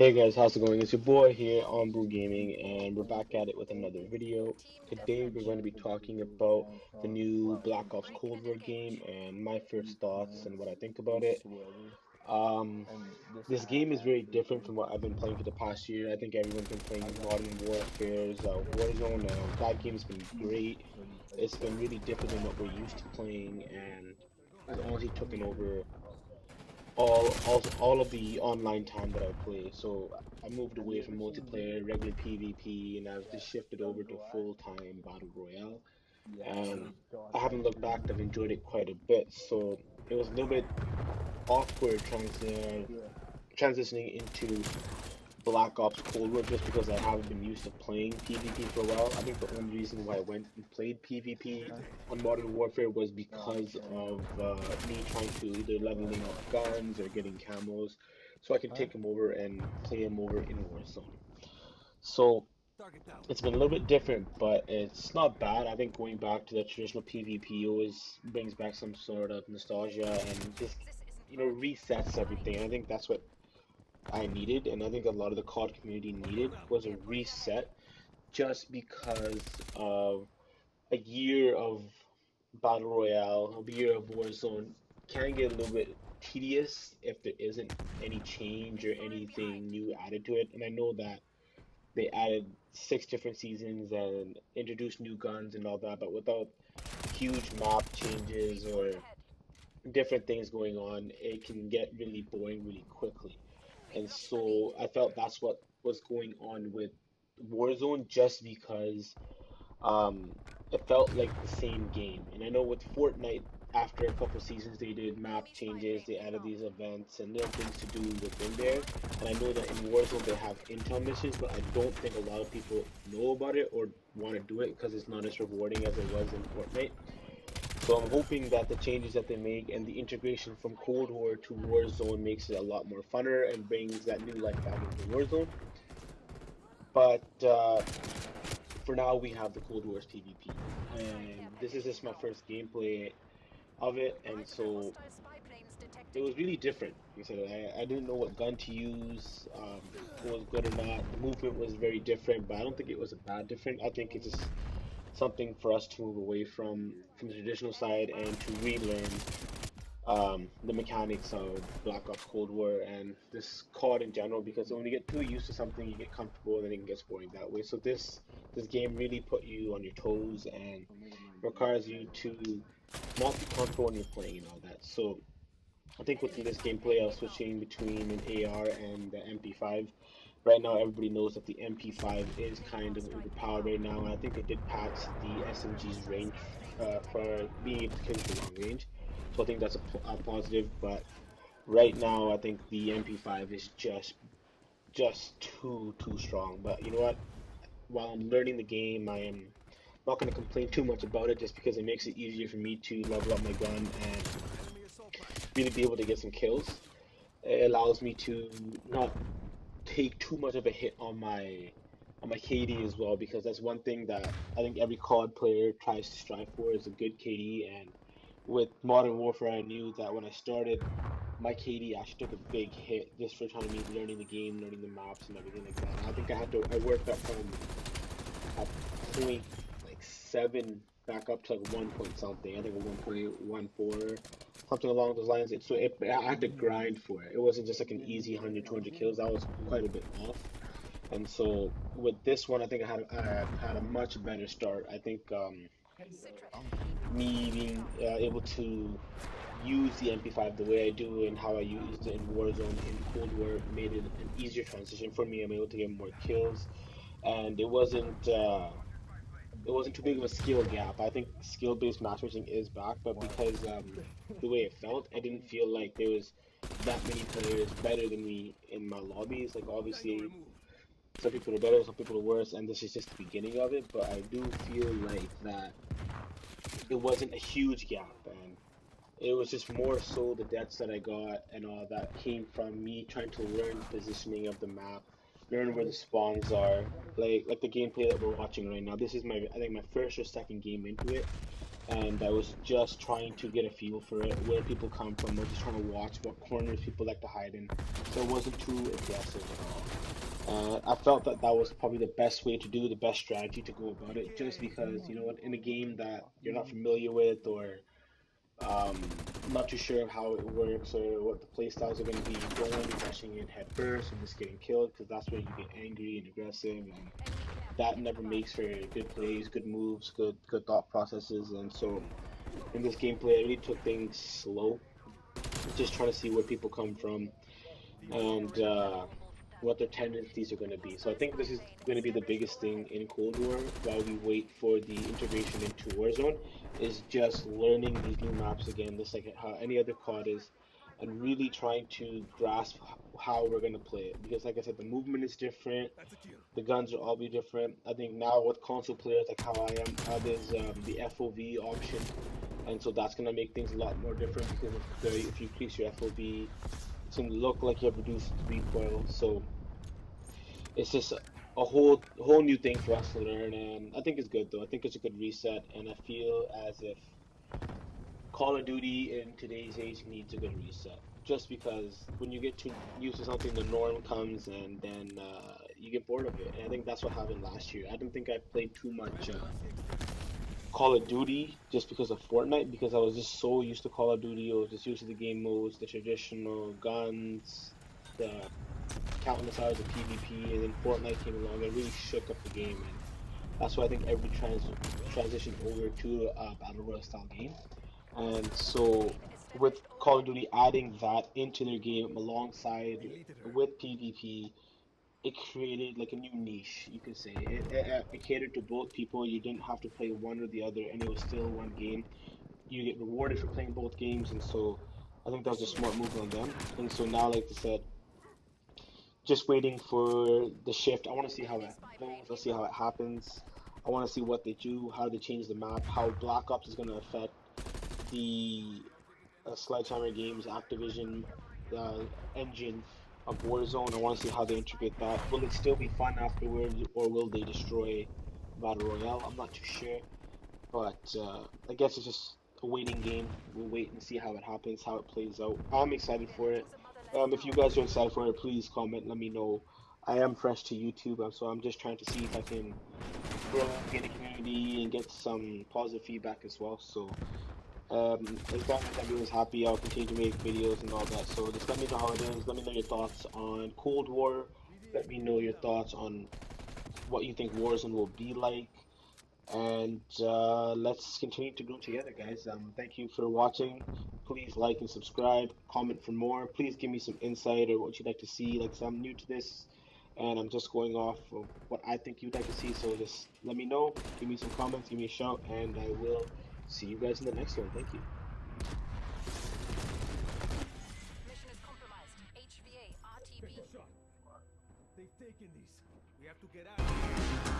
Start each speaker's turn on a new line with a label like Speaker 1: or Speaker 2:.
Speaker 1: Hey guys, how's it going? It's your boy here on Brew Gaming, and we're back at it with another video. Today we're going to be talking about the new Black Ops Cold War game and my first thoughts and what I think about it. Um, this game is very different from what I've been playing for the past year. I think everyone's been playing Modern Warfare's Warzone, and that game's been great. It's been really different than what we're used to playing, and it's honestly taken over all of the online time that I play. So I moved away from multiplayer, regular PvP, and I've just shifted over to full-time battle royale. And I haven't looked back. I've enjoyed it quite a bit. So it was a little bit awkward transitioning into Black Ops Cold War just because I haven't been used to playing PvP for a while. I think the only reason why I went and played PvP on Modern Warfare was because of me trying to either leveling up guns or getting camos so I can take them over and play them over in Warzone. So it's been a little bit different, but it's not bad. I think going back to the traditional PvP always brings back some sort of nostalgia and just, resets everything. And I think that's what I needed, and I think a lot of the COD community needed was a reset just because of a year of Battle Royale, a year of Warzone can get a little bit tedious if there isn't any change or anything new added to it. And I know that they added 6 different seasons and introduced new guns and all that, but without huge map changes or different things going on, it can get really boring really quickly. And so I felt that's what was going on with Warzone just because um, it felt like the same game. And I know with Fortnite, after a couple seasons, they did map changes, they added these events and little things to do within there. And I know that in Warzone they have intel missions, but I don't think a lot of people know about it or want to do it because it's not as rewarding as it was in Fortnite. So I'm hoping that the changes that they make and the integration from Cold War to Warzone makes it a lot more funner and brings that new life back into Warzone. But for now, we have the Cold War's PvP, and this is just my first gameplay of it, and so it was really different. Like I said, I didn't know what gun to use, if it was good or not. The movement was very different, but I don't think it was a bad different. I think it's just something for us to move away from the traditional side and to relearn the mechanics of Black Ops Cold War and this COD in general because when you get too used to something you get comfortable and then it gets boring that way. So this game really put you on your toes and requires you to not be comfortable when you're playing and all that. So I think within this gameplay I was switching between an AR and the MP5. Right now everybody knows that the MP5 is kind of overpowered right now and I think they did patch the SMG's range for being able to kill for long range. So I think that's a positive, but right now I think the MP5 is just too strong. But you know what? While I'm learning the game, I am not going to complain too much about it just because it makes it easier for me to level up my gun and really be able to get some kills. It allows me to not take too much of a hit on my KD as well because that's one thing that I think every COD player tries to strive for is a good KD. And with Modern Warfare, I knew that when I started, my KD actually took a big hit just for trying to me learning the game, learning the maps and everything like that. And I think I worked up from a point like 7 back up to like 1 point something. I think a 1.14, something along those lines. I had to grind for it. It wasn't just like an easy 100, 200 kills. That was quite a bit off. And so with this one, I think I had a much better start. I think me being able to use the MP5 the way I do and how I used it in Warzone in Cold War made it an easier transition for me. I'm able to get more kills, and it wasn't too big of a skill gap. I think skill-based matchmaking is back, but because the way it felt, I didn't feel like there was that many players better than me in my lobbies. Like obviously, some people are better, some people are worse, and this is just the beginning of it. But I do feel like that it wasn't a huge gap, and it was just more so the deaths that I got and all that came from me trying to learn the positioning of the map, learn where the spawns are, like the gameplay that we're watching right now. This is my I think my first or second game into it, and I was just trying to get a feel for it, where people come from. I was just trying to watch what corners people like to hide in, so it wasn't too aggressive at all. I felt that that was probably the best way to do, the best strategy to go about it, just because, you know what, in a game that you're not familiar with, or not too sure of how it works or what the play styles are going to be, you don't want to be rushing in head first and just getting killed, because that's where you get angry and aggressive, and that never makes for good plays, good moves, good thought processes. And so in this gameplay, I really took things slow, just trying to see where people come from, and what their tendencies are going to be. So I think this is going to be the biggest thing in Cold War while we wait for the integration into Warzone, is just learning these new maps again, just like how any other COD is, and really trying to grasp how we're going to play it. Because like I said, the movement is different, the guns will all be different. I think now with console players like how I am, there's the FOV option, and so that's gonna make things a lot more different, because if you increase your FOV, it's gonna look like you have reduced recoil. So it's just a whole new thing for us to learn, and I think it's good though. I think it's a good reset, and I feel as if Call of Duty in today's age needs a good reset. Just because when you get too used to something, the norm comes, and then you get bored of it. And I think that's what happened last year. I don't think I played too much Call of Duty just because of Fortnite, because I was just so used to Call of Duty. I was just used to the game modes, the traditional guns, the countless hours of PvP, and then Fortnite came along and really shook up the game. And that's why I think every transitioned over to a battle royale style game. And so with Call of Duty adding that into their game alongside with PvP, it created like a new niche, you could say. It catered to both people. You didn't have to play one or the other, and it was still one game. You get rewarded for playing both games, and so I think that was a smart move on them. And so now, like I said, just waiting for the shift. I want to see how it goes. Let's see how it happens. I want to see what they do, how they change the map, how Black Ops is going to affect the Sledgehammer Games Activision uh, engine of Warzone. I want to see how they integrate that. Will it still be fun afterwards, or will they destroy Battle Royale? I'm not too sure, but I guess it's just a waiting game. We'll wait and see how it happens, how it plays out. I'm excited for it. If you guys are excited for it, please comment. Let me know. I am fresh to YouTube, so I'm just trying to see if I can grow, get a community, and get some positive feedback as well. So as long as everyone's happy, I'll continue to make videos and all that. So just let me know how it is. Let me know your thoughts on Cold War. Let me know your thoughts on what you think Warzone will be like. And let's continue to grow together, guys. Thank you for watching. Please like and subscribe. Comment for more. Please give me some insight or what you'd like to see. Like, so I'm new to this, and I'm just going off of what I think you'd like to see. So just let me know. Give me some comments. Give me a shout, and I will see you guys in the next one. Thank you.
Speaker 2: Mission is compromised. HVA, RTB.
Speaker 3: They've taken these. We have to get out.